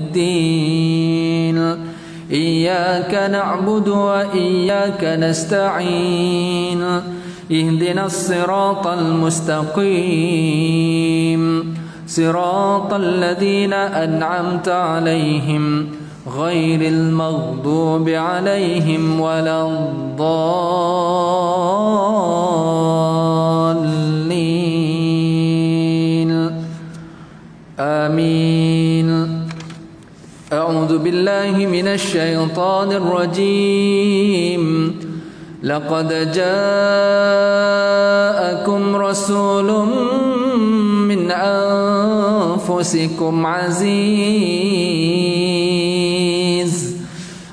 الدين إياك نعبد وإياك نستعين اهدنا الصراط المستقيم صراط الذين أنعمت عليهم غير المغضوب عليهم ولا الضالين آمين. أعوذ بالله من الشيطان الرجيم. لقد جاءكم رسول من أنفسكم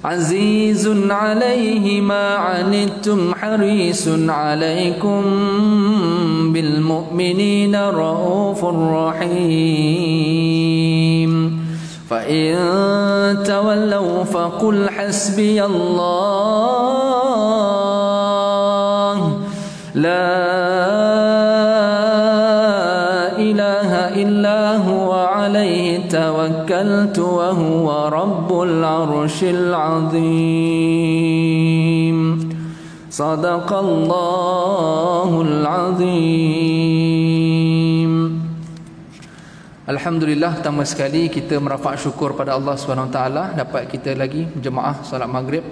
عزيز عليه ما عنتم حريص عليكم بالمؤمنين رؤوف رحيم فإن تولوا فقل حسبي الله لا إله إلا هو عليه توكلت وهو رب العرش العظيم. صدق الله العظيم. Alhamdulillah, pertama sekali kita merafak syukur pada Allah SWT dapat kita lagi jemaah solat maghrib.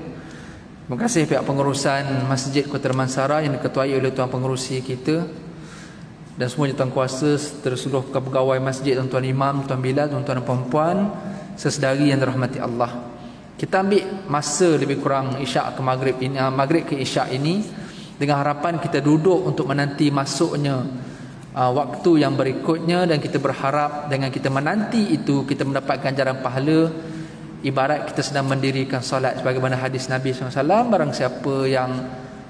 Terima kasih pihak pengurusan Masjid Kota Damansara yang diketuai oleh tuan pengerusi kita dan semua tuan kuasa, seluruh pegawai masjid, tuan-tuan imam, tuan bilal, tuan-tuan dan puan-puan, sesedari yang dirahmati Allah. Kita ambil masa lebih kurang isyak ke maghrib ini, maghrib ke isyak ini dengan harapan kita duduk untuk menanti masuknya waktu yang berikutnya, dan kita berharap dengan kita menanti itu kita mendapat ganjaran pahala ibarat kita sedang mendirikan solat. Sebagaimana hadis Nabi SAW, barang siapa yang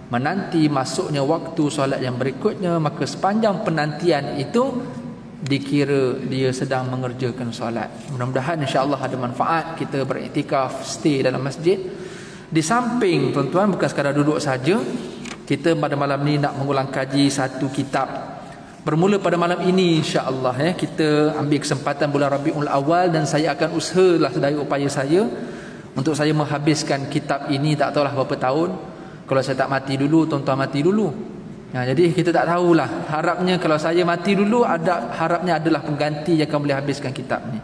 menanti masuknya waktu solat yang berikutnya, maka sepanjang penantian itu dikira dia sedang mengerjakan solat. Mudah-mudahan insya-Allah ada manfaat kita beriktikaf, stay dalam masjid. Di samping tuan-tuan, bukan sekadar duduk saja, kita pada malam ni nak mengulang kaji satu kitab. Bermula pada malam ini insya-Allah kita ambil kesempatan bulan Rabiul Awal, dan saya akan usahalah sedaya upaya saya untuk saya menghabiskan kitab ini. Tak tahulah berapa tahun. Kalau saya tak mati dulu, tuan-tuan mati dulu. Jadi kita tak tahulah. Harapnya kalau saya mati dulu, harapnya adalah pengganti yang akan boleh habiskan kitab ni.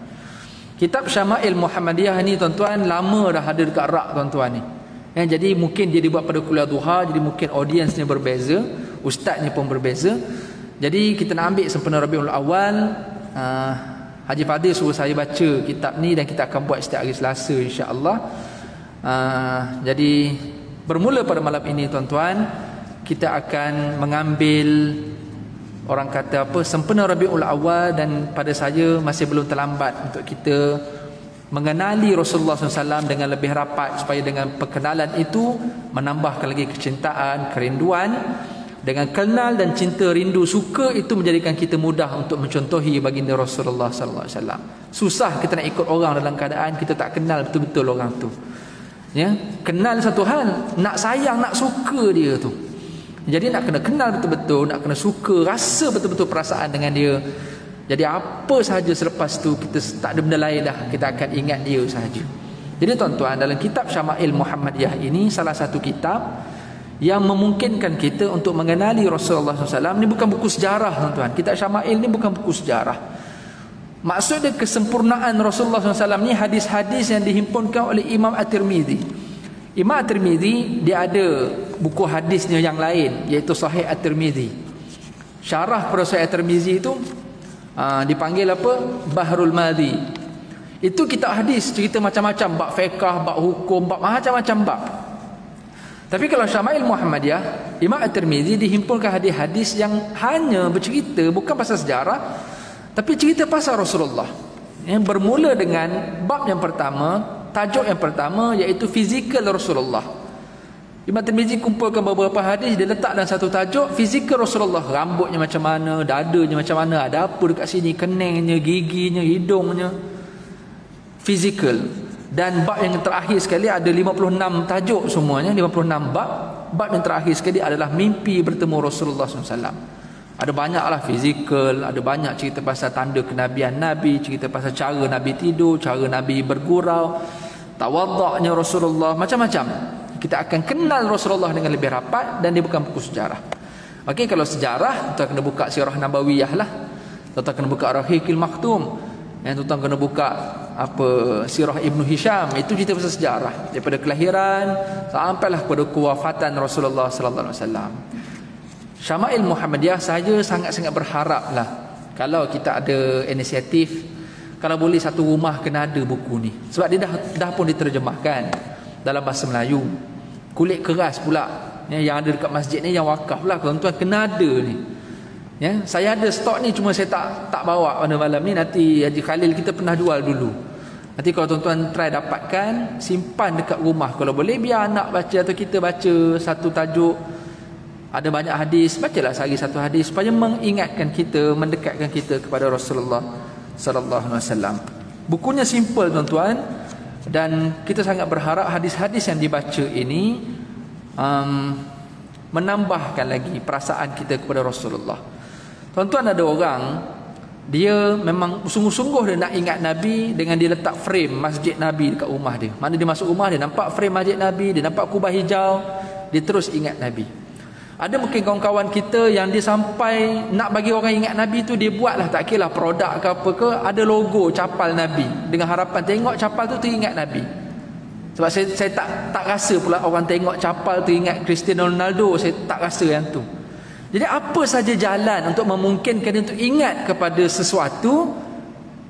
Kitab Syama'il Muhammadiyah ni tuan-tuan lama dah ada dekat rak tuan-tuan ni. Jadi mungkin dia dibuat pada kuliah duha, jadi mungkin audiensnya berbeza, ustaznya pun berbeza. Jadi kita nak ambil sempena Rabiul Awal, Haji Fadil suruh saya baca kitab ni dan kita akan buat setiap hari Selasa insya-Allah. Jadi bermula pada malam ini tuan-tuan, kita akan mengambil, orang kata apa, sempena Rabiul Awal, dan pada saya masih belum terlambat untuk kita mengenali Rasulullah SAW dengan lebih rapat, supaya dengan perkenalan itu menambahkan lagi kecintaan, kerinduan. Dengan kenal dan cinta, rindu, suka itu menjadikan kita mudah untuk mencontohi baginda Rasulullah SAW. Susah kita nak ikut orang dalam keadaan kita tak kenal betul-betul orang tu. Kenal satu hal, nak sayang, nak suka dia tu. Jadi nak kena kenal betul-betul, nak kena suka, rasa betul-betul perasaan dengan dia. Jadi apa sahaja selepas tu kita tak ada benda lain dah, kita akan ingat dia sahaja. Jadi tuan-tuan, dalam kitab Syama'il Muhammadiyah ini salah satu kitab yang memungkinkan kita untuk mengenali Rasulullah SAW. Ini bukan buku sejarah tuan-tuan. Kitab Syama'il ni bukan buku sejarah. Maksudnya kesempurnaan Rasulullah SAW ni hadis-hadis yang dihimpunkan oleh Imam At-Tirmidzi. Imam At-Tirmidzi dia ada buku hadisnya yang lain, iaitu Sahih At-Tirmidzi. Syarah pada Sahih At-Tirmidzi itu dipanggil apa? Bahrul Madhi. Itu kitab hadis, cerita macam-macam, bab fiqh, bab hukum, bab macam-macam bab. Tapi kalau Syama'il Muhammadiyah, Imam At-Tirmidzi dihimpunkan hadis-hadis yang hanya bercerita, bukan pasal sejarah, tapi cerita pasal Rasulullah. Yang bermula dengan bab yang pertama, tajuk yang pertama, iaitu fizikal Rasulullah. Imam At-Tirmidzi kumpulkan beberapa hadis, dia letak dalam satu tajuk, fizikal Rasulullah. Rambutnya macam mana, dadanya macam mana, ada apa dekat sini, keningnya, giginya, hidungnya, fizikal. Dan bab yang terakhir sekali ada 56 tajuk semuanya, 56 bab. Bab yang terakhir sekali adalah mimpi bertemu Rasulullah SAW. Ada banyaklah fizikal, ada banyak cerita pasal tanda kenabian Nabi, cerita pasal cara Nabi tidur, cara Nabi bergurau, tawaduknya Rasulullah, macam-macam. Kita akan kenal Rasulullah dengan lebih rapat, dan dia bukan buku sejarah. Okey, kalau sejarah, tuan kena buka Sirah Nabawiyah lah. Tuan kena buka Ar-Rahiqil Maktum. Yang tuan kena buka Sirah Ibnu Hisham, itu cerita pasal sejarah daripada kelahiran sampailah kepada kewafatan Rasulullah sallallahu alaihi wasallam. Syama'il Muhammadiyah saja sangat-sangat berharaplah kalau kita ada inisiatif, kalau boleh satu rumah kena ada buku ni, sebab dia dah pun diterjemahkan dalam bahasa Melayu. Kulit keras pula yang ada dekat masjid ni, yang wakaf lah, tuan-tuan kena ada ni. Ya, saya ada stok ni, cuma saya tak bawa pada malam ni. Nanti Haji Khalil kita pernah jual dulu. Nanti kalau tuan-tuan try dapatkan, simpan dekat rumah kalau boleh, biar anak baca atau kita baca satu tajuk. Ada banyak hadis, bacalah sehari satu hadis supaya mengingatkan kita, mendekatkan kita kepada Rasulullah sallallahu alaihi wasallam. Bukunya simple tuan-tuan, dan kita sangat berharap hadis-hadis yang dibaca ini menambahkan lagi perasaan kita kepada Rasulullah. Tuan-tuan, ada orang dia memang sungguh-sungguh dia nak ingat Nabi dengan dia letak frame masjid Nabi dekat rumah dia. Mana dia masuk rumah, dia nampak frame masjid Nabi, dia nampak kubah hijau, dia terus ingat Nabi. Ada mungkin kawan-kawan kita yang dia sampai nak bagi orang ingat Nabi tu, dia buatlah, tak kira lah produk ke apa ke, ada logo capal Nabi dengan harapan tengok capal tu teringat Nabi. Sebab saya tak rasa pula orang tengok capal tu ingat Cristiano Ronaldo, saya tak rasa yang tu. Jadi apa saja jalan untuk memungkinkan dia untuk ingat kepada sesuatu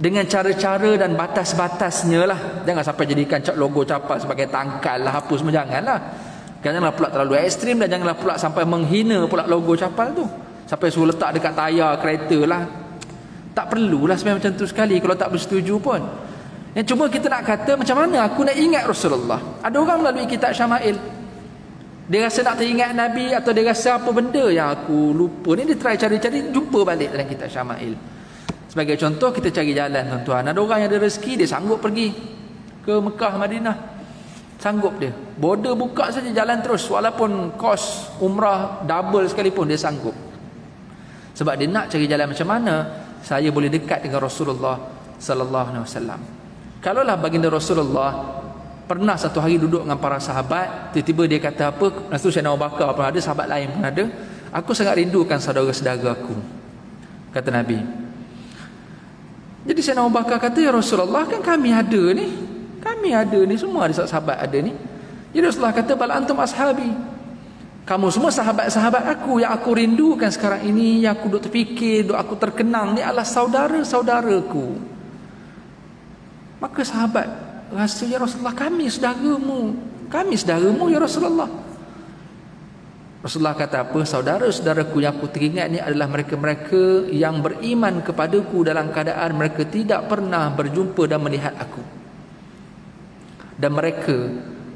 dengan cara-cara dan batas-batasnya lah. Jangan sampai jadikan logo capal sebagai tangkal lah, apa semua, janganlah. Janganlah pula terlalu ekstrim, dan janganlah pula sampai menghina pula logo capal tu, sampai suruh letak dekat tayar kereta lah. Tak perlulah sebenarnya macam tu sekali kalau tak bersetuju pun. Yang cuma kita nak kata, macam mana aku nak ingat Rasulullah. Ada orang melalui kitab Syama'il, dia rasa nak teringat Nabi, atau dia rasa apa benda yang aku lupa ni, dia try cari-cari, jumpa balik dalam kitab Syama'il. Sebagai contoh, kita cari jalan tuan-tuan. Ada orang yang ada rezeki, dia sanggup pergi ke Mekah, Madinah, sanggup dia, border buka saja jalan terus, walaupun kos umrah double sekalipun dia sanggup. Sebab dia nak cari jalan macam mana saya boleh dekat dengan Rasulullah sallallahu alaihi wasallam. Kalaulah baginda Rasulullah pernah satu hari duduk dengan para sahabat, tiba-tiba dia kata apa, masa tu Sayyidina Abu Bakar pun ada, sahabat lain pun ada, aku sangat rindukan saudara-saudara aku, kata Nabi. Jadi Sayyidina Abu Bakar kata, ya Rasulullah, kan kami ada ni, semua ada sahabat ada ni. Jadi Rasulullah kata, bal antum ashabi, kamu semua sahabat-sahabat aku, yang aku rindukan sekarang ini, yang aku duk terfikir, duk aku terkenang ni adalah saudara-saudaraku. Maka sahabat rasa, ya Rasulullah, kami saudaramu ya Rasulullah. Rasulullah kata apa? Saudara-saudaraku yang aku teringat ni adalah mereka-mereka yang beriman kepadaku dalam keadaan mereka tidak pernah berjumpa dan melihat aku, dan mereka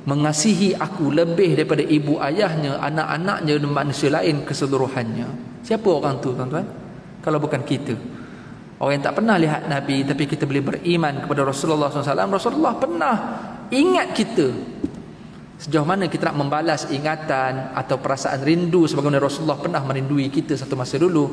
mengasihi aku lebih daripada ibu ayahnya, anak-anaknya dan manusia lain keseluruhannya. Siapa orang tu tuan-tuan? Kalau bukan kita, orang yang tak pernah lihat Nabi, tapi kita boleh beriman kepada Rasulullah SAW. Rasulullah pernah ingat kita. Sejauh mana kita nak membalas ingatan atau perasaan rindu sebagaimana Rasulullah pernah merindui kita satu masa dulu.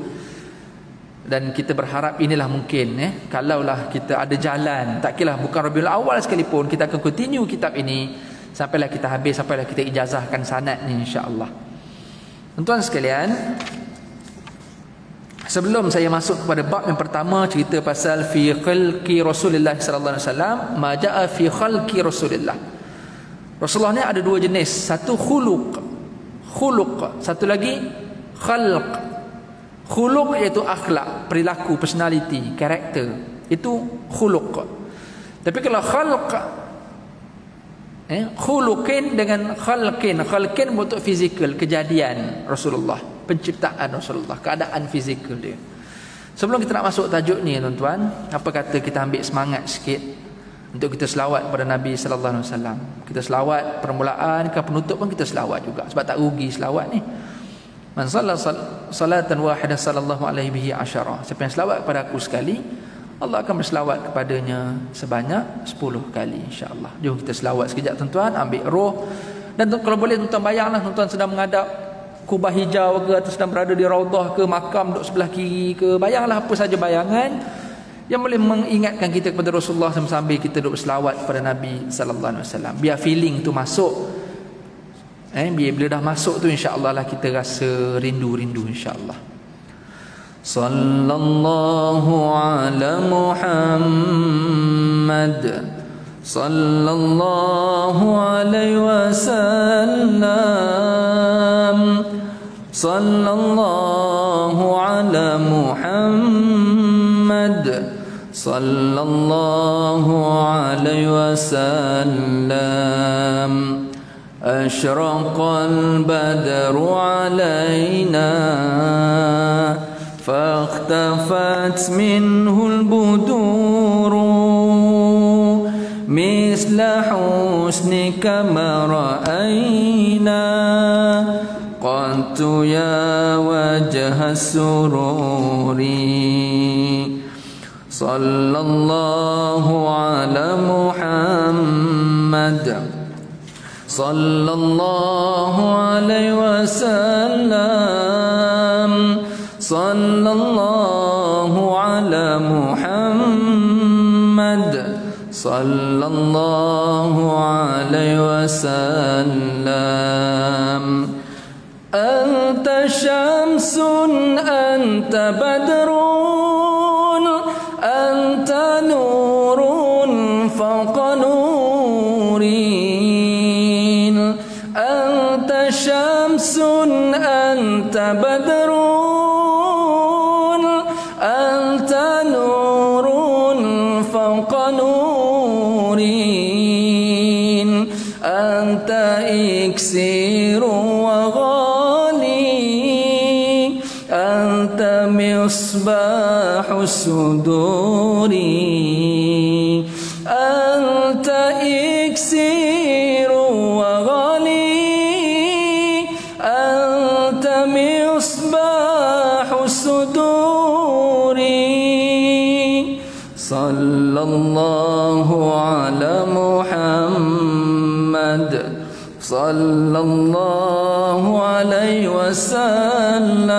Dan kita berharap inilah mungkin, kalaulah kita ada jalan, tak kira bukan Rabiul Awal sekalipun, kita akan continue kitab ini sampailah kita habis, sampailah kita ijazahkan sanad ni, insya-Allah. Tuan-tuan sekalian, sebelum saya masuk kepada bab yang pertama, cerita pasal fi khalqi Rasulullah sallallahu alaihi wasallam, ma jaa fi khalqi Rasulullah. Rasulullah ni ada dua jenis, satu khuluq, satu lagi khalq. Khuluq iaitu akhlak, perilaku, personality, karakter, itu khuluq. Tapi kalau khalq, khuluqin dengan khalqin bentuk fizikal, kejadian Rasulullah, penciptaan Rasulullah, keadaan fizikal dia. Sebelum kita nak masuk tajuk ni tuan-tuan, apa kata kita ambil semangat sikit untuk kita selawat kepada Nabi sallallahu alaihi wasallam. Kita selawat permulaan ke penutup pun kita selawat juga, sebab tak rugi selawat ni. Man salatan wahidah sallallahu alaihi bihi asyara. Siapa yang selawat kepada aku sekali, Allah akan berselawat kepadanya sebanyak 10 kali, insya-Allah. Jom kita selawat sekejap tuan-tuan, ambil roh. Dan kalau boleh tuan-tuan bayanglah tuan-tuan sedang menghadap kubah hijau ke, atau sedang berada di raudhah ke, makam duduk sebelah kiri ke, bayanglah apa saja bayangan yang boleh mengingatkan kita kepada Rasulullah sambil kita duduk selawat kepada Nabi sallallahu alaihi wasallam. Biar feeling tu masuk. Bila dah masuk tu insya-Allah lah kita rasa rindu-rindu insya-Allah. Sallallahu ala Muhammad sallallahu alaihi wasallam. Sallallahu ala Muhammad sallallahu alaihi wasallam. Asyraqal badru alaina fahtafat minhul buduru misla husnika ma ra'ayna qantu ya wajha sururi. Sallallahu ala Muhammad sallallahu alaihi wasallam. Sallallahu ala Muhammad sallallahu alaihi wasallam. Anta syamsun anta badrun anta nurun fawqa nurin. Anta syamsun anta badrun anta nurun fawqa nurin. Anta iksiru wa ghali anta misbahu suduri. Anta iksiru wa ghali anta misbahu suduri. Sallallahu ala Muhammad sallallahu alaihi wasallam.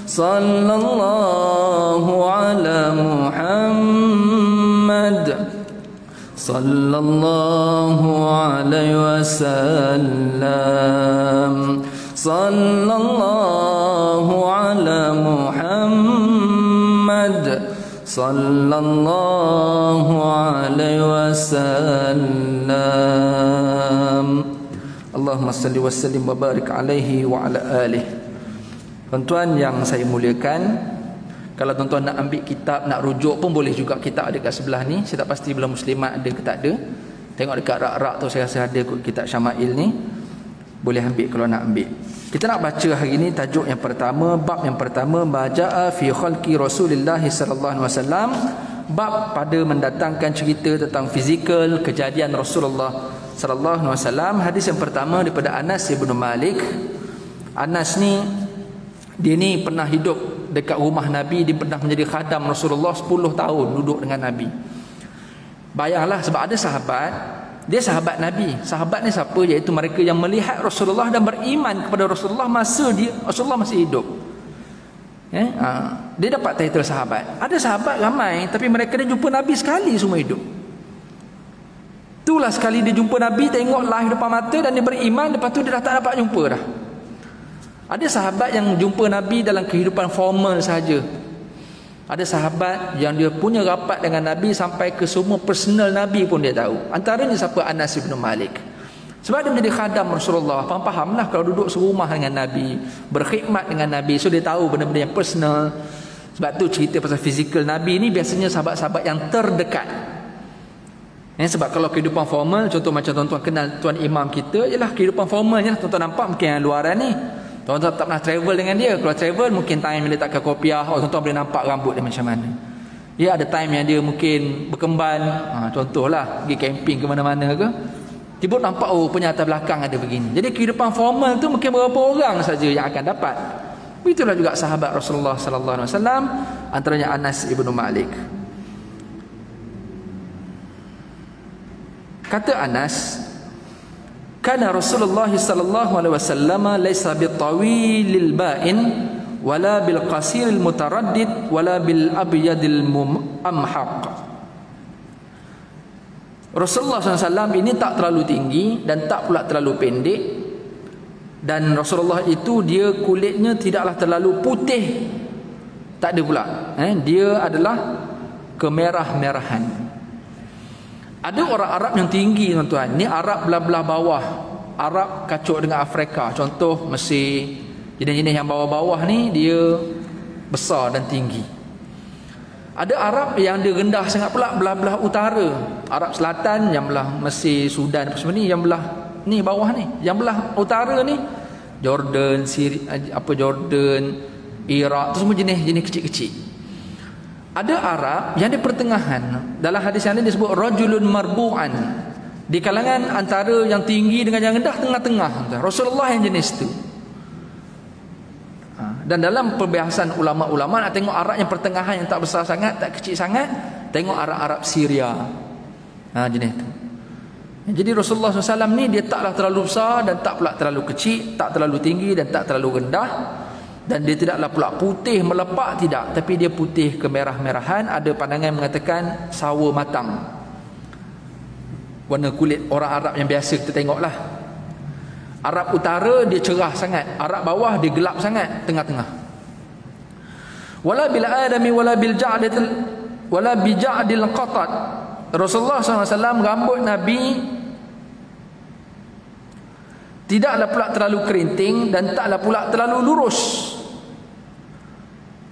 Sallallahu ala Muhammad sallallahu alaihi wasallam. Sallallahu ala Muhammad sallallahu alaihi wasallam. Allahumma salli wa sallim wa barik alaihi wa ala alihi. Tuan-tuan yang saya muliakan, kalau tuan-tuan nak ambil kitab, nak rujuk pun boleh juga, kitab ada kat sebelah ni. Saya tak pasti belah muslimat ada ke tak ada. Tengok dekat rak-rak tu saya rasa ada kot kitab Syama'il ni. Boleh ambil kalau nak ambil. Kita nak baca hari ni tajuk yang pertama, bab yang pertama, baja'a fi khalqi Rasulillah sallallahu alaihi wasallam. Bab pada mendatangkan cerita tentang fizikal kejadian Rasulullah sallallahu alaihi wasallam. Hadis yang pertama daripada Anas bin Malik. Anas ni dia ni pernah hidup dekat rumah Nabi, dia pernah menjadi khadam Rasulullah 10 tahun duduk dengan Nabi. Bayanglah, sebab ada sahabat, dia sahabat Nabi. Sahabat ni siapa? Iaitu mereka yang melihat Rasulullah dan beriman kepada Rasulullah masa Rasulullah masih hidup. Dia dapat title sahabat. Ada sahabat ramai, tapi mereka dia jumpa Nabi sekali semua hidup. Itulah sekali dia jumpa Nabi, tengok live depan mata dan dia beriman, lepas tu dia dah tak dapat jumpa dah. Ada sahabat yang jumpa Nabi dalam kehidupan formal sahaja. Ada sahabat yang dia punya rapat dengan Nabi sampai ke semua personal Nabi pun dia tahu. Antaranya siapa? Anas bin Malik. Sebab dia menjadi khadam Rasulullah. Faham-fahamlah kalau duduk serumah dengan Nabi, berkhidmat dengan Nabi, so dia tahu benda-benda yang personal. Sebab tu cerita pasal fizikal Nabi ni biasanya sahabat-sahabat yang terdekat. Sebab kalau kehidupan formal, contoh macam tuan-tuan kenal tuan imam kita, ialah kehidupan formalnya tuan-tuan nampak mungkin yang luaran ni. Tuan-tuan tak pernah travel dengan dia. Kalau travel mungkin time dia letakkan kopiah, tuan-tuan boleh nampak rambut dia macam mana. Dia ada time yang dia mungkin berkemban, contohlah pergi camping ke mana-mana ke, tiba nampak penyataan belakang ada begini. Jadi kehidupan formal tu mungkin beberapa orang saja yang akan dapat. Begitulah juga sahabat Rasulullah sallallahu alaihi wasallam, antaranya Anas ibnu Malik. Kata Anas, kana Rasulullah sallallahu alaihi wasallam laisa bitawilil ba'in wala bil qasiril mutaraddid wala bil abyadil amhaq. Rasulullah SAW ini tak terlalu tinggi dan tak pula terlalu pendek, dan Rasulullah itu dia kulitnya tidaklah terlalu putih, tak ada pula, dia adalah kemerah-merahan. Ada orang Arab yang tinggi tuan-tuan, ni Arab belah-belah bawah, Arab kacuk dengan Afrika, contoh Mesir, jenis-jenis yang bawah-bawah ni dia besar dan tinggi. Ada Arab yang dia rendah sangat pula belah-belah utara, Arab Selatan yang belah Mesir, Sudan apa semua ni, yang belah ni bawah ni, yang belah utara ni Jordan, Jordan, Iraq, tu semua jenis-jenis kecil-kecil. Ada Arab yang di pertengahan, dalam hadis yang lain disebut rajulun marbu'an, di kalangan antara yang tinggi dengan yang rendah, tengah-tengah. Rasulullah yang jenis tu. Dan dalam perbahasan ulama-ulama nak tengok Arab yang pertengahan, yang tak besar sangat, tak kecil sangat, tengok Arab-Arab Syria, jenis tu. Jadi Rasulullah SAW ni dia taklah terlalu besar dan tak pula terlalu kecil, tak terlalu tinggi dan tak terlalu rendah, dan dia tidaklah pula putih melepak, tidak, tapi dia putih kemerah-merahan. Ada pandangan mengatakan sawo matang, warna kulit orang Arab yang biasa kita tengoklah. Arab utara dia cerah sangat, Arab bawah dia gelap sangat, tengah-tengah. Wala bil adami wala bil ja'dil wala bi ja'dil qatat. Rasulullah SAW rambut Nabi tidaklah pula terlalu kerinting dan taklah pula terlalu lurus.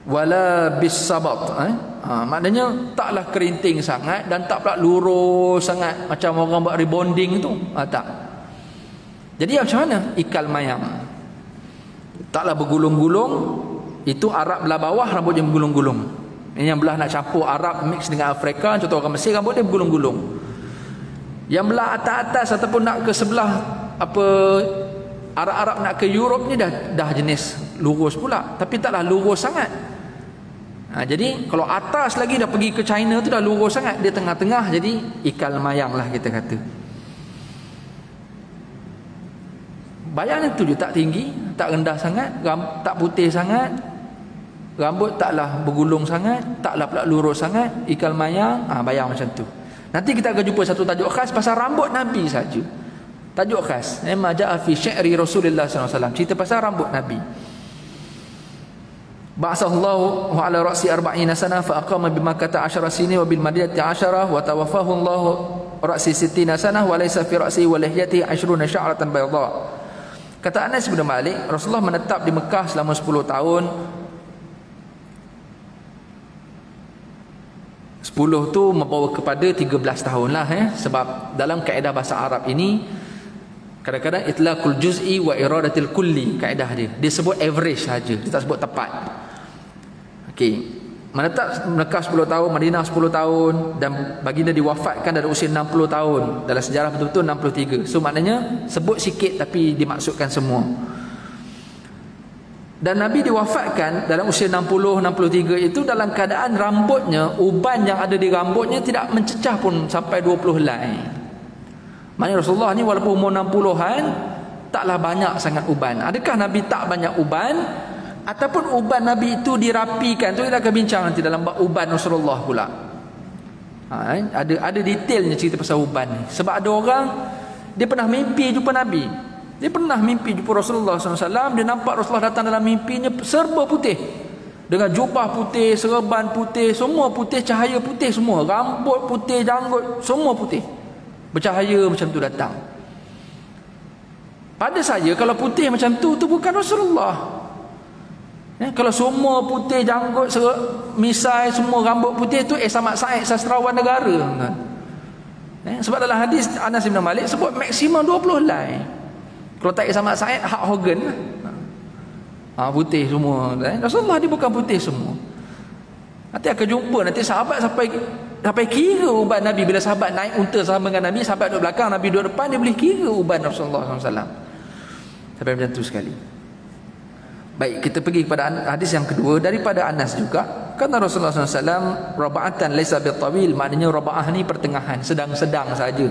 Wala bis sabat, maknanya taklah kerinting sangat dan tak pula lurus sangat macam orang buat rebonding tu, tak. Jadi macam mana? Ikal mayang, taklah bergulung-gulung. Itu Arab belah bawah rambut dia bergulung-gulung. Ini yang belah nak campur Arab mix dengan Afrika, contoh orang Mesir rambut dia bergulung-gulung. Yang belah atas-atas ataupun nak ke sebelah Arab-Arab nak ke Europe ni dah jenis lurus pula, tapi taklah lurus sangat. Jadi kalau atas lagi dah pergi ke China tu dah lurus sangat, dia tengah-tengah, jadi ikal mayang lah kita kata. Bayang itu je, tak tinggi, tak rendah sangat, tak putih sangat, rambut taklah bergulung sangat, taklah pula lurus sangat, ikal mayang. Bayang macam tu. Nanti kita akan jumpa satu tajuk khas pasal rambut Nabi saja. Tajuk khas, ma ja'a fi syi'ri Rasulullah SAW, cerita pasal rambut Nabi. Ba'asallahu ala ra'si 40 sana fa aqama bi Makkah 10 sinin wa bil Madinati 10 wa tawaffahu Allah ra'si 60 sana wa laysa fi ra'si wa lihyatihi 20 sya'ratan bayda. Kata Anas bin Malik, Rasulullah menetap di Mekah selama 10 tahun. 10 tu membawa kepada 13 tahun lah, sebab dalam kaedah bahasa Arab ini kadang-kadang itlaqul juz'i wa iradatil kulli, kaedah dia sebut average saja, dia tak sebut tepat. Okey, menetap Mekah 10 tahun, Madinah 10 tahun, dan baginda diwafatkan dalam usia 60 tahun. Dalam sejarah betul-betul 63. So maknanya sebut sikit tapi dimaksudkan semua. Dan Nabi diwafatkan dalam usia 60-63 itu dalam keadaan rambutnya, uban yang ada di rambutnya tidak mencecah pun sampai 20 helai. Maknanya Rasulullah ni walaupun umur 60-an taklah banyak sangat uban. Adakah Nabi tak banyak uban, ataupun uban Nabi itu dirapikan? Tu kita akan bincang nanti dalam bab uban Rasulullah pula. Ada detailnya cerita pasal uban ni. Sebab ada orang dia pernah mimpi jumpa Nabi. Dia pernah mimpi jumpa Rasulullah SAW. Dia nampak Rasulullah datang dalam mimpinya serba putih, dengan jubah putih, serban putih, semua putih, cahaya putih semua, rambut putih, janggut semua putih, bercahaya macam tu datang. Pada saya kalau putih macam tu bukan Rasulullah. Kalau semua putih, janggut, misai, semua rambut putih tu Samad Said, sastrawan negara. Sebab dalam hadis Anas bin Malik sebut maksimum 20 helai. Kalau tak Samad Said, Hulk Hogan putih semua. Rasulullah dia bukan putih semua. Nanti akan jumpa, nanti sahabat sampai kira uban Nabi. Bila sahabat naik unta sama dengan Nabi, sahabat duduk belakang, Nabi duduk depan, dia boleh kira uban Rasulullah SAW. Sampai macam tu sekali. Baik, kita pergi kepada hadis yang kedua daripada Anas juga. Kata Rasulullah SAW, raba'atan laysa bitawil, maknanya raba'ah ni pertengahan, sedang-sedang saja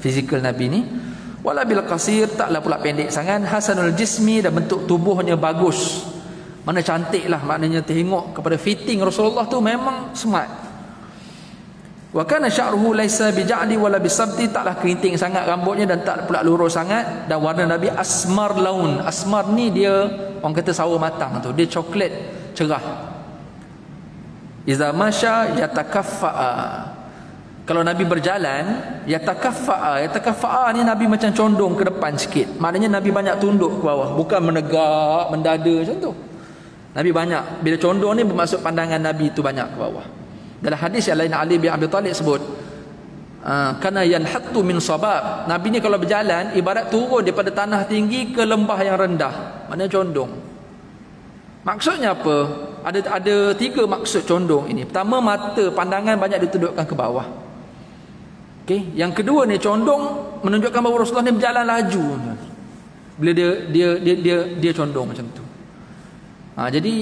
fizikal Nabi ni. Wala bil qasir, taklah pula pendek sangat. Hasanul jismi, dan bentuk tubuhnya bagus. Mana cantik lah, maknanya tengok kepada fitting Rasulullah tu memang smart. Wa kana sya'ruhu laisa bija'di wala bisabti, taklah kerinting sangat rambutnya dan tak pula lurus sangat. Dan warna Nabi asmar laun. Asmar ni dia orang kata sawo matang tu, dia coklat cerah. Iza masya yatakaffa'a, kalau Nabi berjalan, yatakaffa'a ni Nabi macam condong ke depan sikit. Maknanya Nabi banyak tunduk ke bawah, bukan menegak, mendada macam tu. Nabi banyak, bila condong ni bermaksud pandangan Nabi itu banyak ke bawah. Dalam hadis yang lain, Ali bin Abi Talib sebut, kana yanhattu min sabab. Nabi ni kalau berjalan ibarat turun daripada tanah tinggi ke lembah yang rendah. Maknanya condong. Maksudnya apa? Ada 3 maksud condong ini. Pertama, mata pandangan banyak ditundukkan ke bawah. Okey, yang kedua ni condong menunjukkan bahawa Rasulullah ni berjalan laju. Bila dia condong macam tu. Jadi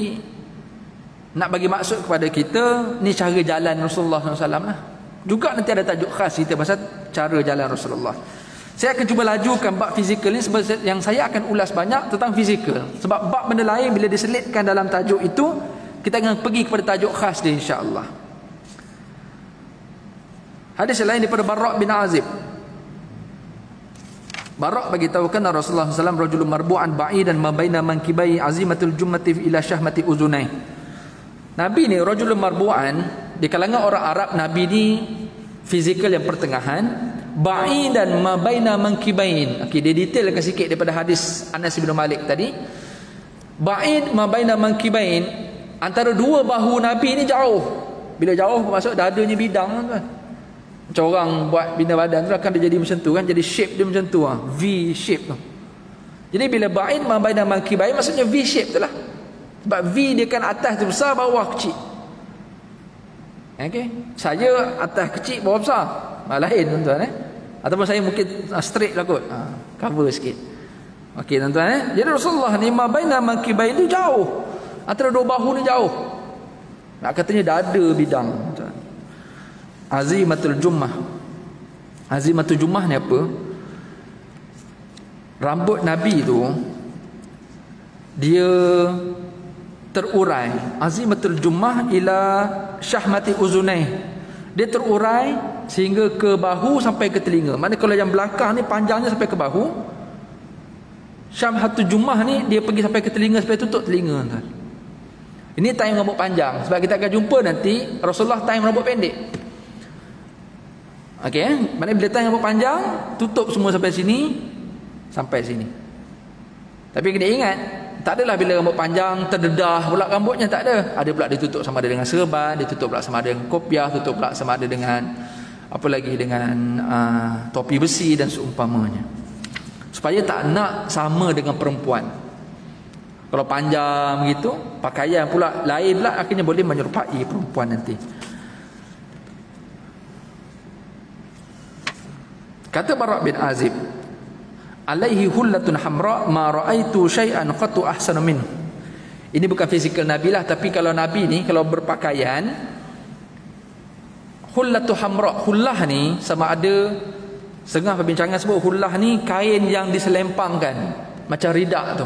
nak bagi maksud kepada kita ni cara jalan Rasulullah SAW lah. Juga nanti ada tajuk khas kita pasal cara jalan Rasulullah. Saya akan cuba lajukan bab fizikal ni sebab yang saya akan ulas banyak tentang fizikal. Sebab bab benda lain bila diselitkan dalam tajuk itu, kita akan pergi kepada tajuk khas dia insya-Allah. Hadis lain daripada Barra' bin Azib. Barra' bagi tahu kan Rasulullah SAW rajulun marbu'an ba'idan ma baina mankibai azimatul jummati ila syahmati uzunai. Nabi ni rajulun marbu'an, di kalangan orang Arab Nabi ni fizikal yang pertengahan, ba'idan ma baina mankibain. Okey, dia detailkan sikit daripada hadis Anas bin Malik tadi. Ba'id ma baina mankibain, antara 2 bahu Nabi ni jauh. Bila jauh bermaksud dadanya bidang tuan. Macam orang buat bina badan tu akan dia jadi macam tu kan, jadi shape dia macam tu V shape tu. Jadi bila ba'id ma baina mankibain maksudnya V shape tu lah. Sebab V dia kan atas tu besar, bawah kecil. Okey, saya atas kecil, bawah besar. Lain tuan-tuan ataupun saya mungkin straight lah kot, cover sikit. Okey tuan-tuan jadi Rasulullah ni ma baina mankibain tu jauh, antara 2 bahu ni jauh. Nak katanya dada bidang tuan. Azimatul jummah. Azimatul jummah ni apa? Rambut Nabi tu dia terurai. Azimatul jummah ila syahmati uzunai. Dia terurai sehingga ke bahu sampai ke telinga. Maknanya kalau yang belakang ni panjangnya sampai ke bahu. Syahmatul jummah ni dia pergi sampai ke telinga, sampai tutup telinga tuan. Ini time rambut panjang. Sebab kita akan jumpa nanti Rasulullah time rambut pendek. Okey, maknanya bila time rambut panjang tutup semua sampai sini, sampai sini. Tapi kena ingat, tak adalah bila rambut panjang terdedah pula rambutnya, tak ada. Ada pula ditutup sama ada dengan serban, ditutup pula sama ada dengan kopiah, tutup pula sama ada dengan apa lagi, dengan topi besi dan seumpamanya. Supaya tak nak sama dengan perempuan. Kalau panjang begitu, pakaian pula lain pula, akhirnya boleh menyerupai perempuan nanti. Kata Barra' bin Azib, alaihi hullatun hamra ma ra'aitu syai'an qattu ahsana minhu. Ini bukan fizikal Nabi lah, tapi kalau Nabi ni kalau berpakaian hullatu hamra, hullah ni sama ada setengah perbincangan sebut hullah ni kain yang diselempangkan macam ridak tu.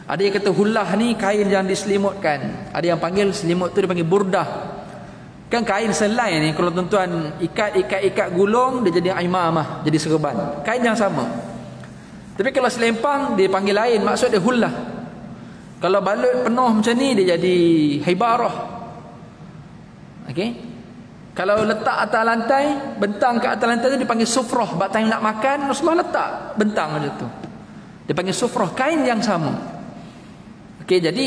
Ada yang kata hullah ni kain yang diselimutkan. Ada yang panggil selimut tu dia panggil burdah. Kan kain selai ni kalau tuan-tuan ikat gulung dia jadi imamah, jadi serban. Kain yang sama. Tapi kalau selempang dia panggil lain, maksud dia hullah. Kalau balut penuh macam ni dia jadi hibarah. Okey. Kalau letak atas lantai, bentang ke atas lantai tu dipanggil sufrah. Batang nak makan Rasulullah letak bentang macam tu. Dia panggil sufrah, kain yang sama. Okey, jadi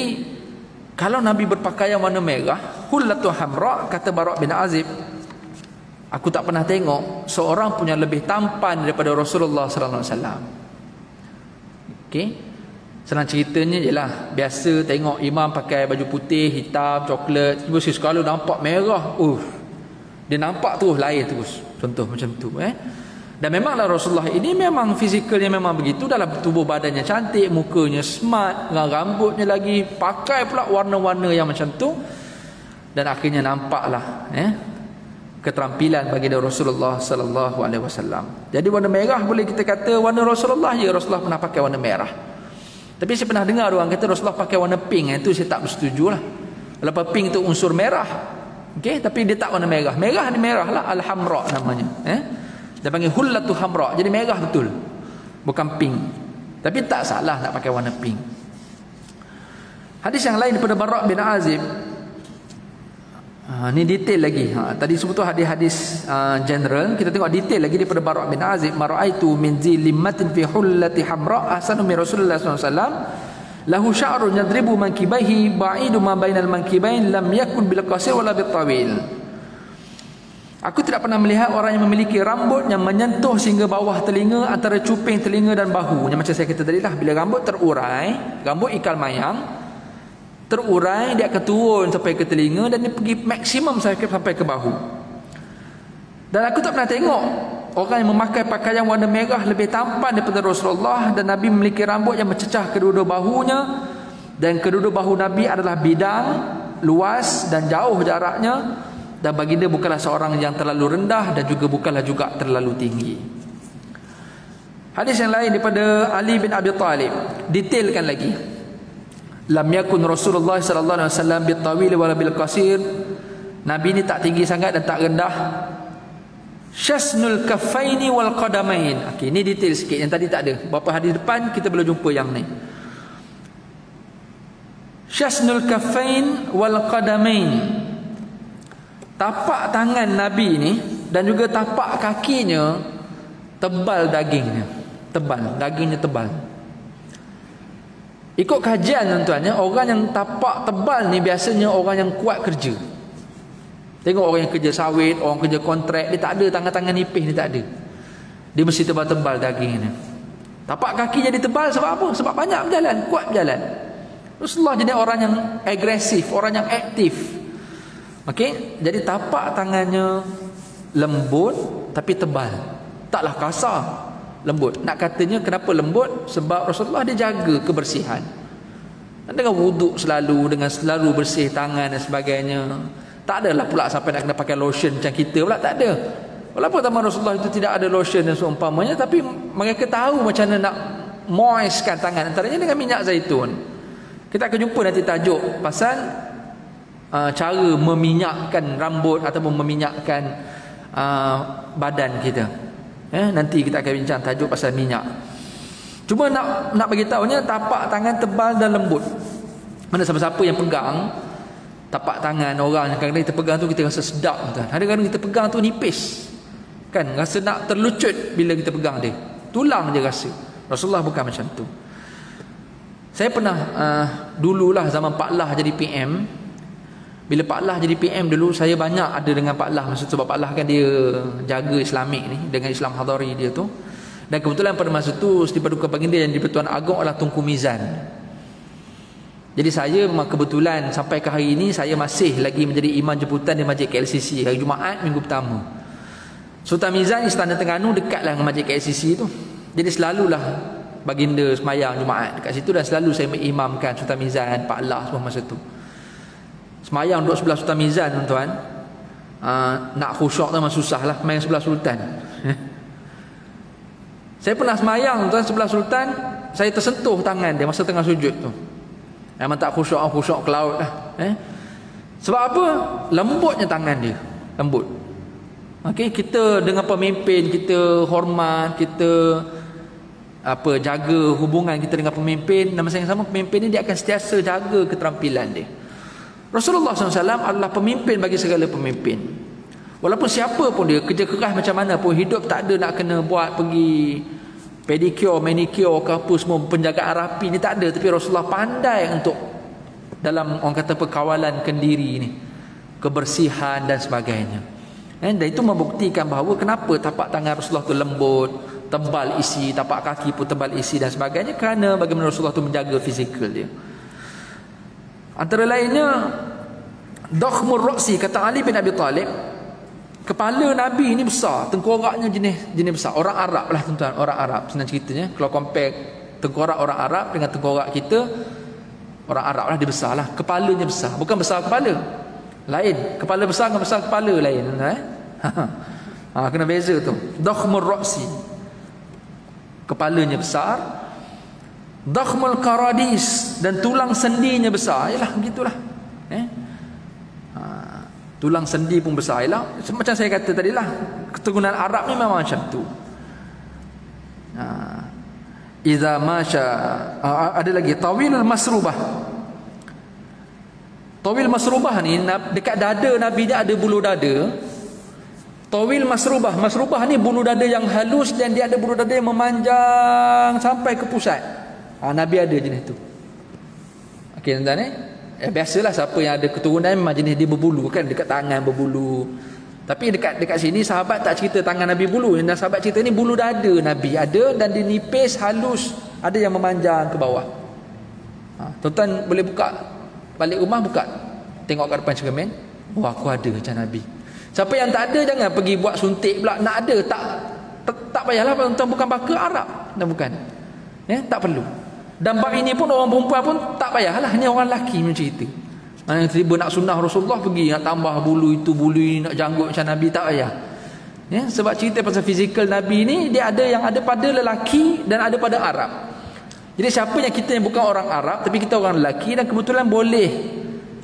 kalau Nabi berpakaian warna merah, hullatu hamra, kata Barra' bin Azib, aku tak pernah tengok seorang punya lebih tampan daripada Rasulullah sallallahu alaihi wasallam. Okey. Senang ceritanya jelah, biasa tengok imam pakai baju putih, hitam, coklat, tiba sekali nampak merah, dia nampak terus lain terus. Contoh macam tu Dan memanglah Rasulullah ini memang fizikalnya memang begitu, dalam tubuh badannya cantik, mukanya smart, dengan rambutnya lagi, pakai pula warna-warna yang macam tu. Dan akhirnya nampaklah keterampilan bagi Rasulullah sallallahu alaihi wasallam. Jadi warna merah boleh kita kata warna Rasulullah je. Rasulullah pernah pakai warna merah. Tapi saya pernah dengar orang kata Rasulullah pakai warna pink. Itu saya tak bersetujulah. Walaupun pink itu unsur merah. Okey, tapi dia tak warna merah. Merah ni merah lah, al-hamra namanya. Dia panggil hullatu hamra. Jadi merah betul. Bukan pink. Tapi tak salah nak pakai warna pink. Hadis yang lain daripada Bara' bin Azib. Ni detail lagi. Tadi sebut tu hadis-hadis general. Kita tengok detail lagi daripada Bara' bin Azib. Mara'aitu min zilimatin fi hullati hamra ahsanu min Rasulullah sallallahu alaihi wasallam. Lahu sya'run yadribu mankibaihi ba'idu ma bainal mankibain lam yakun bil qasir wala bil tawil. Aku tidak pernah melihat orang yang memiliki rambut yang menyentuh sehingga bawah telinga antara cuping telinga dan bahu. Yang macam saya kata tadi lah, bila rambut terurai, rambut ikal mayang terurai, dia akan turun sampai ke telinga dan dia pergi maksimum sampai ke bahu. Dan aku tak pernah tengok orang yang memakai pakaian warna merah lebih tampan daripada Rasulullah. Dan Nabi memiliki rambut yang mencecah kedua-dua bahunya, dan kedua-dua bahu Nabi adalah bidang, luas dan jauh jaraknya. Dan baginda bukanlah seorang yang terlalu rendah dan juga bukanlah juga terlalu tinggi. Hadis yang lain daripada Ali bin Abi Talib, detailkan lagi. Lam yakun Rasulullah sallallahu alaihi wasallam bil tawil wala bil qasir. Nabi ni tak tinggi sangat dan tak rendah. Syasnul kaffaini wal qadamain. Okey, ni detail sikit yang tadi tak ada. Beberapa hadis depan kita belum jumpa yang ni. Syasnul kaffain wal qadamain. Tapak tangan Nabi ni dan juga tapak kakinya tebal dagingnya. Dagingnya tebal. Ikut kajian tuan-tuan, orang yang tapak tebal ni biasanya orang yang kuat kerja. Tengok orang yang kerja sawit, orang kerja kontrak, dia tak ada tangan-tangan nipis, dia tak ada. Dia mesti tebal-tebal dagingnya. Tapak kaki jadi tebal sebab apa? Sebab banyak berjalan, kuat berjalan. Rasulullah jadi orang yang agresif, orang yang aktif. Okey, jadi tapak tangannya lembut tapi tebal. Taklah kasar. Lembut. Nak katanya kenapa lembut? Sebab Rasulullah dia jaga kebersihan. Dengan wuduk selalu, dengan selalu bersih tangan dan sebagainya. Tak adalah pula sampai nak kena pakai lotion macam kita pula, tak ada. Walaupun zaman Rasulullah itu tidak ada lotion dan seumpamanya, tapi mereka tahu macam mana nak moistkan tangan, antaranya dengan minyak zaitun. Kita akan jumpa nanti tajuk pasal cara meminyakkan rambut ataupun meminyakkan badan kita. Nanti kita akan bincang tajuk pasal minyak. Cuma nak bagi tahunya tapak tangan tebal dan lembut. Mana siapa-siapa yang pegang tapak tangan orang yang kadang-kadang kita pegang tu kita rasa sedap tuan. Kadang-kadang kita pegang tu nipis. Kan rasa nak terlucut bila kita pegang dia. Tulang je rasa. Rasulullah bukan macam tu. Saya pernah dululah zaman Pak Lah jadi PM. Bila Pak Lah jadi PM dulu, saya banyak ada dengan Pak Lah. Maksud sebab Pak Lah kan dia jaga Islamik ni, dengan Islam Hadari dia tu. Dan kebetulan pada masa tu Seri Paduka Baginda yang di-Pertuan Agong adalah Tunku Mizan. Jadi saya memang kebetulan sampai ke hari ini saya masih lagi menjadi imam jemputan di Masjid KLCC hari Jumaat minggu pertama. Sultan Mizan Istana Terengganu dekatlah dengan Masjid KLCC tu. Jadi selalulah baginda semayang Jumaat dekat situ dan selalu saya mengimamkan Sultan Mizan, Pak Lah semua masa tu. Semayang duduk sebelah Sultan Mizan tuan-tuan. Nak khusyuk tu memang susah lah main sebelah Sultan. Saya pernah semayang tuan sebelah Sultan, saya tersentuh tangan dia masa tengah sujud tu. Memang tak khusyuk ke laut lah. Sebab apa? Lembutnya tangan dia. Lembut. Okey, kita dengan pemimpin kita hormat, kita jaga hubungan kita dengan pemimpin. Dan masa yang sama pemimpin ni dia akan sentiasa jaga keterampilan dia. Rasulullah SAW adalah pemimpin bagi segala pemimpin. Walaupun siapa pun dia, kerja keras macam mana pun, hidup tak ada nak kena buat pergi pedicure, manicure ke apa semua, penjagaan rapi ni tak ada. Tapi Rasulullah pandai untuk dalam orang kata perkawalan kendiri ni, kebersihan dan sebagainya. Dan itu membuktikan bahawa kenapa tapak tangan Rasulullah tu lembut, tebal isi, tapak kaki pun tebal isi dan sebagainya, kerana bagaimana Rasulullah tu menjaga fizikal dia. Antara lainnya dakhmur ra'si, kata Ali bin Abi Talib, kepala Nabi ni besar, tengkoraknya jenis besar. Orang Arab lah tuan-tuan, orang Arab senang ceritanya. Kalau compare tengkorak orang Arab dengan tengkorak kita, orang Arab lah dia besar lah. Kepalanya besar, bukan besar kepala. Lain, kepala besar dengan besar kepala lain. Kena beza tu. Dakhmul ra'si, kepalanya besar. Dakhmul karadis, dan tulang sendinya besar. Yalah, begitulah. Tulang sendi pun besar. Yalah, macam saya kata tadi lah, keturunan Arab ni memang macam tu. Idza masya, ada lagi tawilul masrubah. Tawil masrubah ni, dekat dada Nabi dia ada bulu dada. Tawil masrubah, masrubah ni bulu dada yang halus, dan dia ada bulu dada yang memanjang sampai ke pusat. Nabi ada jenis tu. Okey, tuan-tuan biasalah siapa yang ada keturunan memang jenis dia berbulu kan, dekat tangan berbulu. Tapi dekat sini sahabat tak cerita tangan Nabi bulu. Yang sahabat cerita ni bulu dada Nabi ada, dan dia nipis halus, ada yang memanjang ke bawah. Tuan-tuan boleh buka balik rumah, buka tengok kat depan cermin. Wah, aku ada macam Nabi. Siapa yang tak ada jangan pergi buat suntik pula. Nak ada tak payahlah, tuan-tuan bukan baka Arab, dan bukan tak perlu. Dan bab ini pun orang perempuan pun tak payahlah, ni orang lelaki macam cerita. Tiba nak sunnah Rasulullah pergi nak tambah bulu itu bulu ini, nak janggut macam Nabi, tak payah. Sebab cerita pasal fizikal Nabi ni, dia ada yang ada pada lelaki dan ada pada Arab. Jadi siapa yang kita yang bukan orang Arab tapi kita orang lelaki dan kebetulan boleh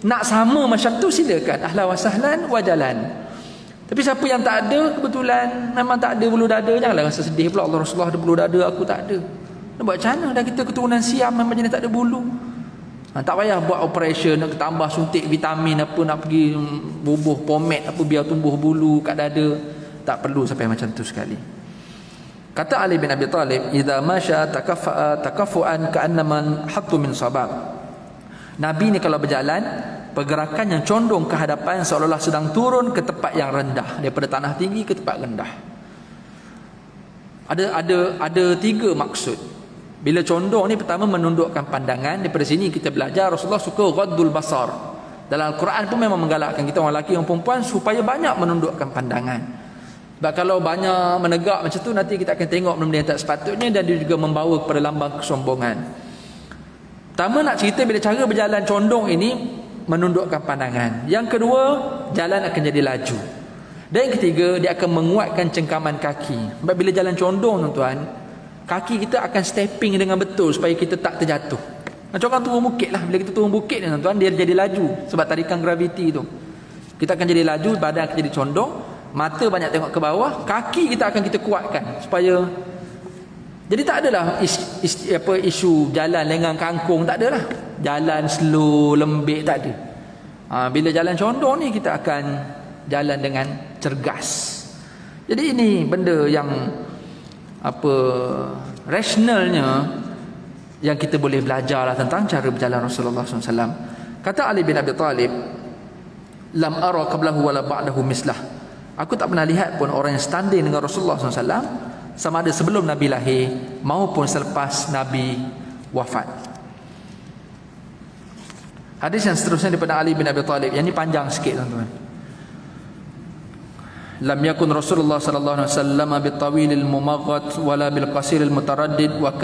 nak sama macam tu, silakan, ahlan wa sahlan wa jalan. Tapi siapa yang tak ada, kebetulan memang tak ada bulu dada, janganlah rasa sedih pula, Allah Rasulullah ada bulu dada, aku tak ada. Nak buat macam mana dah kita keturunan Siam memang jenis tak ada bulu. Tak payah buat operation, nak tambah suntik vitamin apa, nak pergi bubuh pomade apa biar tumbuh bulu kat dada. Tak perlu sampai macam tu sekali. Kata Ali bin Abi Talib, idza masya takafuan ka'annaman hattu min sabab. Nabi ni kalau berjalan, pergerakan yang condong ke hadapan seolah-olah sedang turun ke tempat yang rendah, daripada tanah tinggi ke tempat rendah. Ada tiga maksud. Bila condong ni, pertama menundukkan pandangan. Daripada sini kita belajar Rasulullah suka ghaddul basar. Dalam Al-Quran pun memang menggalakkan kita orang lelaki orang perempuan supaya banyak menundukkan pandangan. Sebab kalau banyak menegak macam tu, nanti kita akan tengok benda yang tak sepatutnya, dan dia juga membawa kepada lambang kesombongan. Pertama nak cerita bila cara berjalan condong ini menundukkan pandangan. Yang kedua, jalan akan jadi laju. Dan yang ketiga, dia akan menguatkan cengkaman kaki. Sebab bila jalan condong, tuan-tuan, kaki kita akan stepping dengan betul supaya kita tak terjatuh. Macam orang turun bukit lah. Bila kita turun bukit ni, tuan-tuan, dia jadi laju sebab tarikan graviti tu. Kita akan jadi laju, badan akan jadi condong, mata banyak tengok ke bawah, kaki kita akan kita kuatkan supaya. Jadi tak adalah isu jalan lengan kangkung, tak adalah. Jalan slow, lembik, tak ada. Bila jalan condong ni, kita akan jalan dengan cergas. Jadi ini benda yang rasionalnya yang kita boleh belajarlah tentang cara berjalan Rasulullah SAW. Kata Ali bin Abi Talib, lam ara qablahu wala ba'dahu mislah. Aku tak pernah lihat pun orang yang standing dengan Rasulullah SAW, sama ada sebelum Nabi lahir maupun selepas Nabi wafat. Hadis yang seterusnya daripada Ali bin Abi Talib, yang ini panjang sikit, tuan-tuan. Lam yakun Rasulullah sallallahu alaihi wasallam bitawilil mumaghat wala bil qasiril mutaraddid wa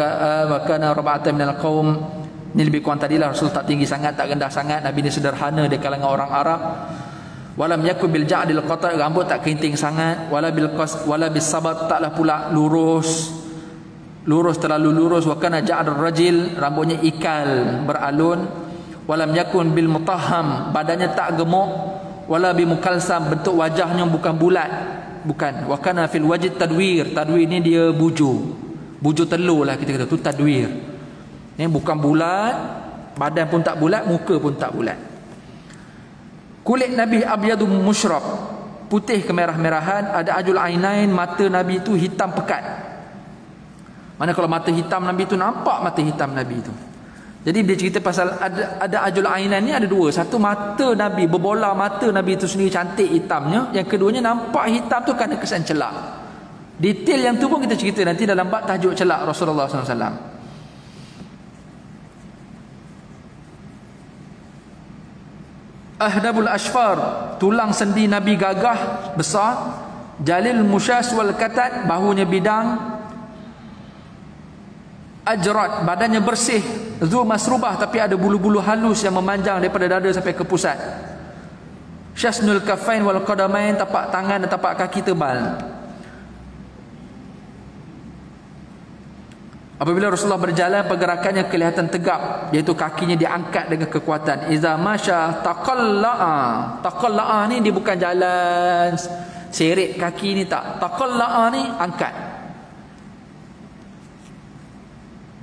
kana rab'atan minal qaum. Ini lebih kurang tadilah, Rasul tak tinggi sangat, tak rendah sangat. Nabi ni sederhana di kalangan orang Arab. Walam yakun bil ja'dil qata', rambut tak kerinting sangat. Wala bis sabat, taklah pula lurus terlalu lurus. Wa kana ja'dul rajil, rambutnya ikal beralun. Walam yakun bil mutahham, badannya tak gemuk. Wala bi mukalsam, bentuk wajahnya bukan bulat, bukan. Wa kana fil wajh tadwir, tadwir ni dia buju telur lah kita kata, tu tadwir. Ni bukan bulat, badan pun tak bulat, muka pun tak bulat. Kulit Nabi abyadu musyrab, putih kemerah-merahan. Ada ajul ainain, mata Nabi itu hitam pekat. Mana kalau mata hitam Nabi itu, nampak mata hitam Nabi itu. Jadi dia cerita pasal ada ajul ainan ni ada dua. Satu, mata Nabi, berbola mata Nabi itu sendiri cantik hitamnya. Yang keduanya nampak hitam tu kerana kesan celak. Detail yang tu pun kita cerita nanti dalam bab tajuk celak Rasulullah SAW. Ahdabul ashfar, tulang sendi Nabi gagah besar. Jalil musyas wal katat, bahunya bidang. Ajrat, badannya bersih. Zu masrubah, tapi ada bulu-bulu halus yang memanjang daripada dada sampai ke pusat. Syasnul kafain wal qadamain, tapak tangan dan tapak kaki tebal. Apabila Rasulullah berjalan, pergerakannya kelihatan tegap, iaitu kakinya diangkat dengan kekuatan. Iza masya taqalla'a. Taqalla'a ni dia bukan jalan seret kaki ni, tak. Taqalla'a ni angkat.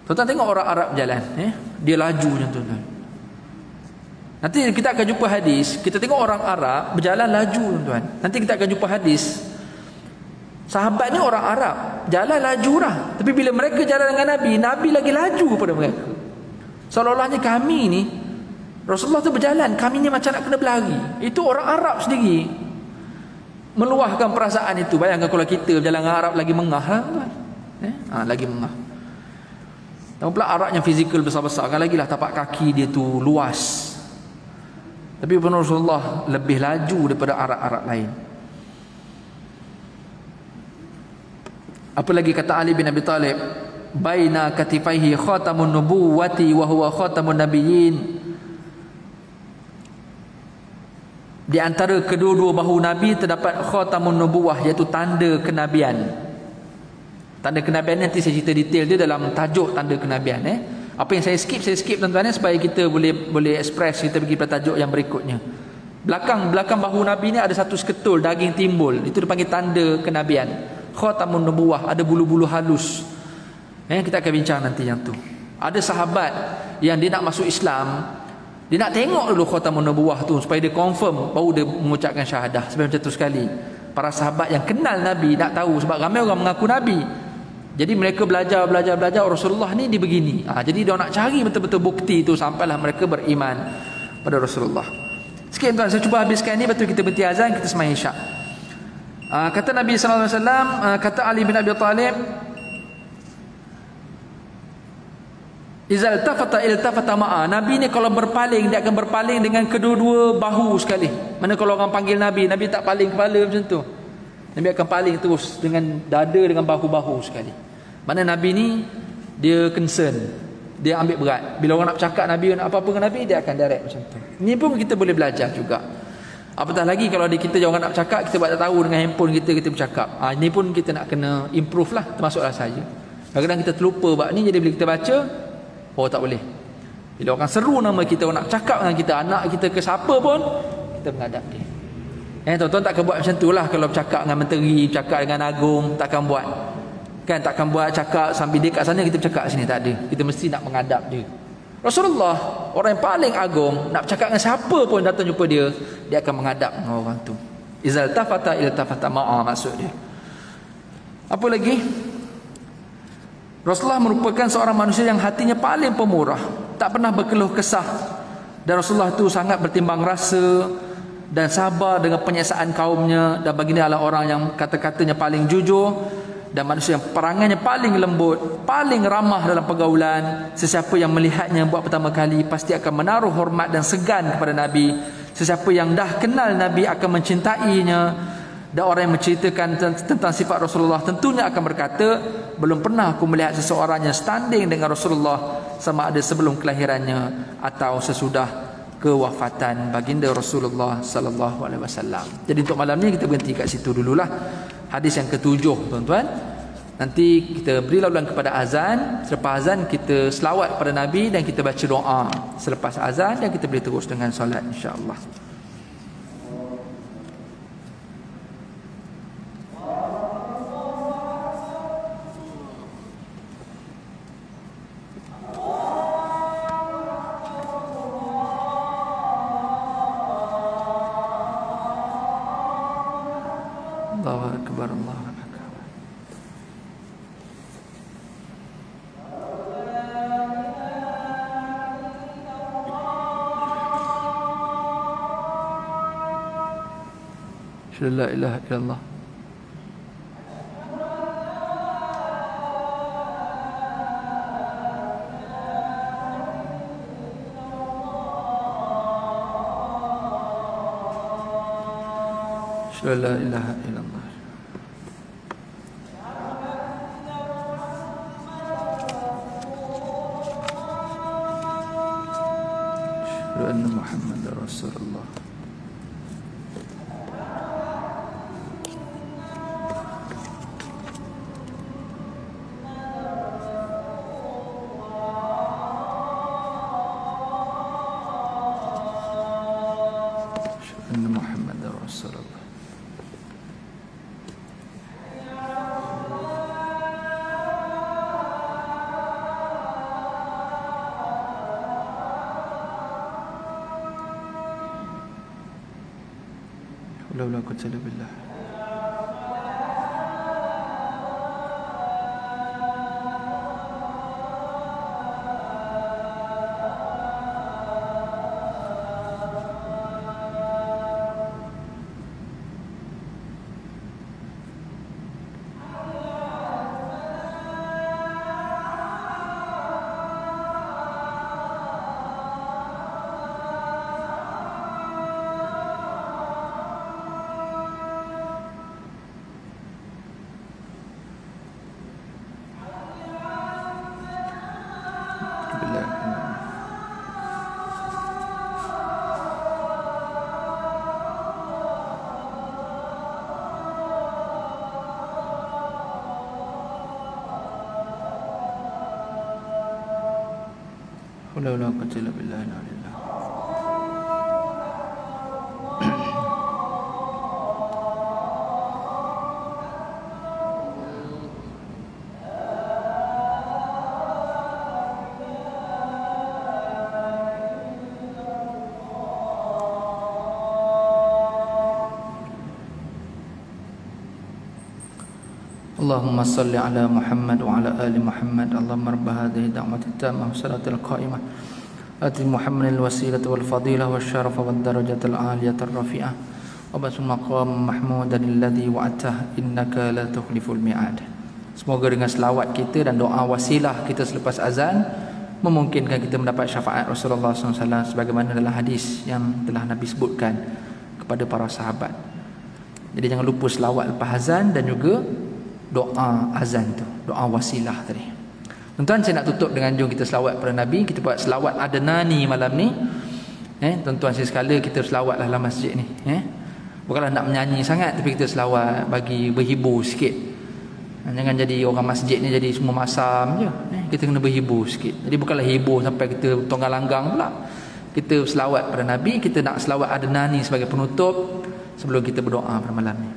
Tuan-tuan tengok orang Arab jalan, dia laju macam tu. Nanti kita akan jumpa hadis, kita tengok orang Arab berjalan laju, tuan-tuan. Nanti kita akan jumpa hadis, sahabat ni orang Arab, jalan laju dah. Tapi bila mereka jalan dengan Nabi, Nabi lagi laju pada mereka. Seolah-olahnya kami ni, Rasulullah tu berjalan, kami ni macam nak kena berlari. Itu orang Arab sendiri meluahkan perasaan itu. Bayangkan kalau kita berjalan dengan Arab lagi mengah, lagi mengah. Dan pula Arab yang fizikal besar-besar, kan lagi lah tapak kaki dia tu luas. Tapi pun Rasulullah lebih laju daripada Arab-Arab lain. Apa lagi kata Ali bin Abi Talib, baina katifaihi khatamun nubuwati wa huwa khatamun nabiyyin. Di antara kedua-dua bahu Nabi terdapat khatamun nubuwah, iaitu tanda kenabian. Tanda kenabian nanti saya cerita detail dia dalam tajuk tanda kenabian. Apa yang saya skip tuan-tuan, supaya kita boleh express, kita pergi pada tajuk yang berikutnya. Belakang bahu Nabi ni ada satu seketul daging timbul, itu dipanggil tanda kenabian. Khatamun nubuwah, ada bulu-bulu halus. Kita akan bincang nanti yang tu. Ada sahabat yang dia nak masuk Islam, dia nak tengok dulu khatamun nubuwah tu supaya dia confirm, baru dia mengucapkan syahadah. Sebab macam tu sekali. Para sahabat yang kenal Nabi nak tahu, sebab ramai orang mengaku Nabi. Jadi mereka belajar Rasulullah ni dia begini. Jadi dia nak cari betul-betul bukti tu sampailah mereka beriman pada Rasulullah. Sikit tuan, saya cuba habiskan ni, betul kita berhenti azan, kita sembahyang Isyak. Kata Nabi sallallahu alaihi wasallam, kata Ali bin Abi Talib, izal tafata iltafata ma'a. Nabi ni kalau berpaling, dia akan berpaling dengan kedua-dua bahu sekali. Mana kalau orang panggil Nabi tak paling kepala macam tu. Nabi akan paling terus dengan dada, dengan bahu-bahu sekali. Mana Nabi ni dia concern, dia ambil berat. Bila orang nak bercakap Nabi, nak apa-apa dengan Nabi, dia akan direct macam tu. Ini pun kita boleh belajar juga. Apatah lagi kalau kita orang nak bercakap, kita buat tak tahu dengan handphone kita bercakap. Ini pun kita nak kena improve lah, termasuklah saya. Kadang-kadang kita terlupa bab ni, jadi bila kita baca, tak boleh. Bila orang seru nama kita, orang nak cakap dengan kita, anak kita ke siapa pun, kita menghadap dia. Tuan-tuan takkan buat macam tu lah. Kalau bercakap dengan menteri, bercakap dengan agung, takkan buat. Kan takkan buat cakap sambil dia kat sana, kita bercakap kat sini, tak ada. Kita mesti nak menghadap dia. Rasulullah, orang yang paling agung, nak bercakap dengan siapa pun datang jumpa dia, dia akan menghadap dengan orang tu. Izal tafata iltafata ma'a, maksud dia. Apa lagi? Rasulullah merupakan seorang manusia yang hatinya paling pemurah, tak pernah berkeluh kesah. Dan Rasulullah tu sangat bertimbang rasa dan sabar dengan penyiasaan kaumnya. Dan baginda adalah orang yang kata-katanya paling jujur, dan manusia yang perangannya paling lembut, paling ramah dalam pergaulan. Sesiapa yang melihatnya buat pertama kali pasti akan menaruh hormat dan segan kepada Nabi. Sesiapa yang dah kenal Nabi akan mencintainya. Dan orang yang menceritakan tentang sifat Rasulullah tentunya akan berkata, belum pernah aku melihat seseorang yang standing dengan Rasulullah, sama ada sebelum kelahirannya atau sesudah kewafatan baginda Rasulullah sallallahu alaihi wasallam. Jadi untuk malam ni kita berhenti kat situ dululah. Hadis yang ke-7 tuan-tuan. Nanti kita beri laluan kepada azan. Selepas azan kita selawat kepada Nabi dan kita baca doa selepas azan, dan kita boleh terus dengan solat insya-Allah. Allahu akbar, Allahu akbar. Asyhadu la ilaha illallah. Asyhadu la ilaha illallah. Asyhadu anna Muhammadar Rasulullah. La haula wala quwwata illa billah. La haula wala quwwata illa billah. اللهم صل على محمد وعلى آل محمد اللهم رب هذه الدعوة التامة والصلاة القائمة آت محمد الوسيلة والفضيلة والشرف والدرجة العالية الرفيعة وبعث المقام محمودا الذي وعدته إنك لا تخلف الميعاد. Semoga dengan selawat kita dan doa wasilah kita selepas azan memungkinkan kita mendapat syafaat Rasulullah SAW sebagaimana dalam hadis yang telah Nabi sebutkan kepada para sahabat. Jadi jangan lupa selawat lepas azan dan juga doa azan tu, doa wasilah tadi. Tuan-tuan, saya nak tutup dengan jom kita selawat pada Nabi. Kita buat selawat adnani malam ni. Tuan-tuan saya sekalian, kita selawatlah dalam masjid ni. Bukanlah nak menyanyi sangat, tapi kita selawat bagi berhibur sikit. Jangan jadi orang masjid ni jadi semua masam je. Kita kena berhibur sikit. Jadi bukanlah hibur sampai kita tonggang langgang pula. Kita selawat pada Nabi, kita nak selawat adnani sebagai penutup sebelum kita berdoa pada malam ni.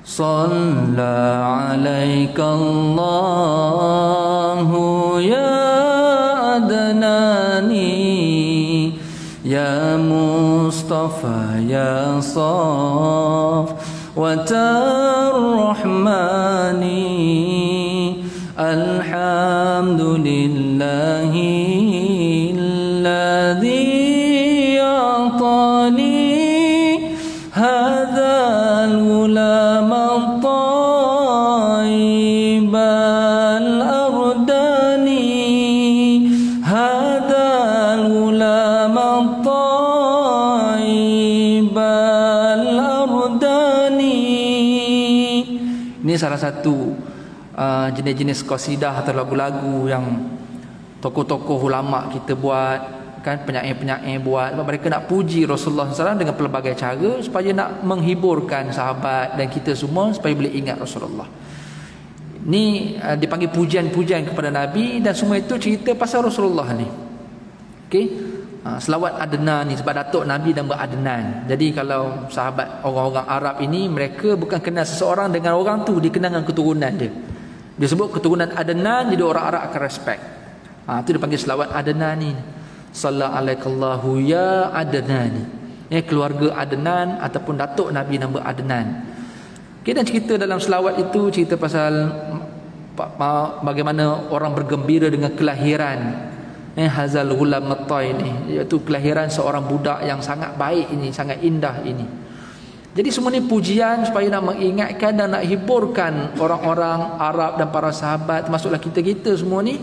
صلى عليك الله يا أدناني يا مصطفى يا صفوة الرحمن الحمد لله الذي أعطاني هذا الغلام الطيب الأرداني هذا الغلام الطيب الأرداني. Ini salah satu jenis-jenis qasidah atau lagu-lagu yang tokoh-tokoh ulama kita buat, kan, penyair-penyair buat. Sebab mereka nak puji Rasulullah SAW dengan pelbagai cara supaya nak menghiburkan sahabat dan kita semua supaya boleh ingat Rasulullah. Ni dipanggil pujian-pujian kepada Nabi dan semua itu cerita pasal Rasulullah ni. Okey. Selawat Adnan ni sebab datuk Nabi nama Adnan. Jadi kalau sahabat orang-orang Arab ini, mereka bukan kenal seseorang dengan orang tu, dia kenal dengan keturunan dia. Dia sebut keturunan Adnan, jadi orang Arab akan respect. Itu dipanggil selawat Adnan ni. Sallallahu alaikallahu ya Adnani. Keluarga Adnan ataupun datuk Nabi nama Adnan. Okay, dan cerita dalam selawat itu cerita pasal bagaimana orang bergembira dengan kelahiran Hazal Ghulam At-Tai ni, iaitu kelahiran seorang budak yang sangat baik ini, sangat indah ini. Jadi semua ni pujian supaya nak mengingatkan dan nak hiburkan orang-orang Arab dan para sahabat, termasuklah kita-kita semua ni,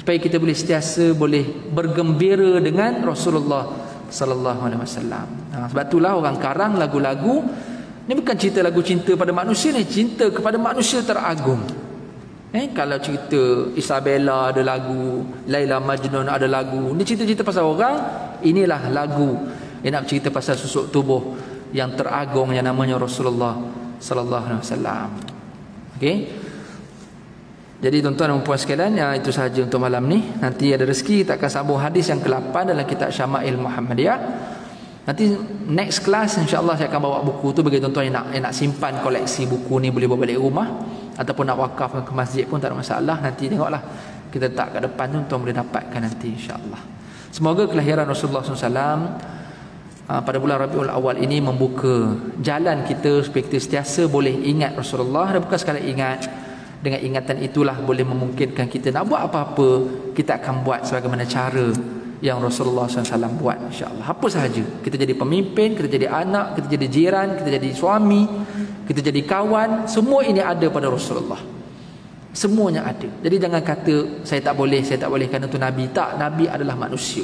supaya kita boleh sentiasa boleh bergembira dengan Rasulullah sallallahu alaihi wasallam. Sebab itulah orang karang lagu-lagu ni bukan cerita lagu cinta pada manusia ni, cinta kepada manusia teragung. Kalau cerita Isabella ada lagu, Laila Majnun ada lagu, ni cerita-cerita pasal orang, inilah lagu yang nak cerita pasal susuk tubuh yang teragung yang namanya Rasulullah sallallahu alaihi wasallam. Okey. Jadi tuan-tuan dan puan sekalian, itu sahaja untuk malam ni. Nanti ada rezeki kita akan sambung hadis yang ke-8 dalam kitab Syama'il Muhammadiyah. Nanti next class insya-Allah saya akan bawa buku tu bagi tuan-tuan yang nak simpan koleksi buku ni, boleh bawa balik rumah ataupun nak wakaf ke masjid pun tak ada masalah. Nanti tengoklah kita letak kat depan tu, tuan boleh dapatkan nanti insya-Allah. Semoga kelahiran Rasulullah SAW pada bulan Rabiul Awal ini membuka jalan kita supaya kita sentiasa boleh ingat Rasulullah, dan bukan sekadar ingat, dengan ingatan itulah boleh memungkinkan kita nak buat apa-apa, kita akan buat sebagaimana cara yang Rasulullah SAW buat, insya-Allah. Apa sahaja, kita jadi pemimpin, kita jadi anak, kita jadi jiran, kita jadi suami, kita jadi kawan, semua ini ada pada Rasulullah. Semuanya ada. Jadi jangan kata saya tak boleh kerana itu Nabi. Tak, Nabi adalah manusia.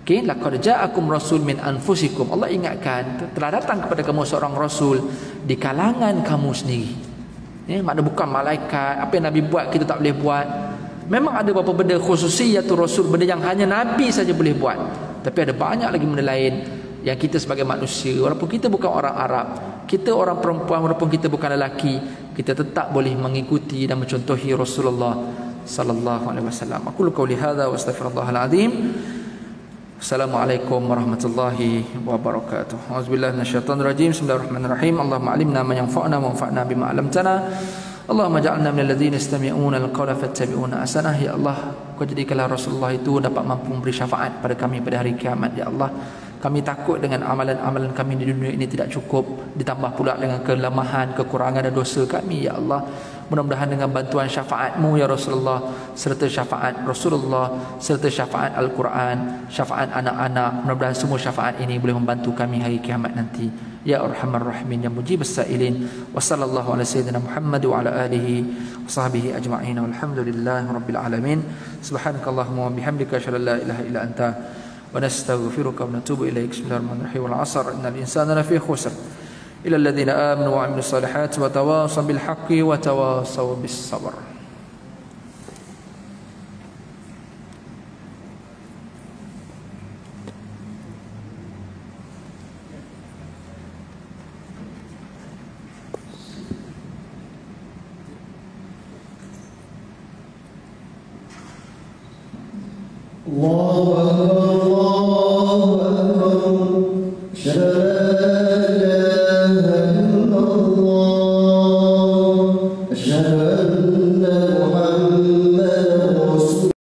Okay, laqad ja'akum rasul min anfusikum. Allah ingatkan, telah datang kepada kamu seorang rasul di kalangan kamu sendiri. Maknanya bukan malaikat. Apa yang Nabi buat kita tak boleh buat. Memang ada beberapa benda khususiyatul rasul, benda yang hanya Nabi saja boleh buat. Tapi ada banyak lagi benda lain yang kita sebagai manusia, walaupun kita bukan orang Arab, kita orang perempuan, walaupun kita bukan lelaki, kita tetap boleh mengikuti dan mencontohi Rasulullah sallallahu alaihi wasallam. Aku qauli hadza wa astaghfirullahal azim. Assalamualaikum warahmatullahi wabarakatuh. Auzubillahi minasyaitonir rajim. Bismillahirrahmanirrahim. Allahumma 'allimna ma yanfa'una wanfa'na bima 'allamtana. Allahumma ja'alna minal ladzina yastami'una al-qawla fattabi'una ahsanah. Ya Allah, Kau jadikanlah Rasulullah itu dapat mampu memberi syafaat pada kami pada hari kiamat. Ya Allah, kami takut dengan amalan-amalan kami di dunia ini tidak cukup, ditambah pula dengan kelemahan, kekurangan dan dosa kami. Ya Allah, mudah-mudahan dengan bantuan syafaat-Mu ya Rasulullah, serta syafaat Rasulullah, serta syafaat Al-Quran, syafaat anak-anak, mudah-mudahan semua syafaat ini boleh membantu kami hari kiamat nanti. Ya Arhamar Rahimin, ya Mujibus Sa'ilin. Wa sallallahu ala sayyidina Muhammad wa ala alihi wa sahbihi ajma'in. Walhamdulillahi rabbil alamin. Subhanakallahumma wa bihamdika asyhadu an la ilaha illa anta wa nastaghfiruka wa natubu ilaik. Bismillahirrahmanirrahim. Wal 'asr innal insana lafi khusr illa alladhina amanu wa 'amilus salihati wa tawasaw bil haqqi wa tawasaw bis sabr. الله أكبر الله أكبر أشهد أن لا إله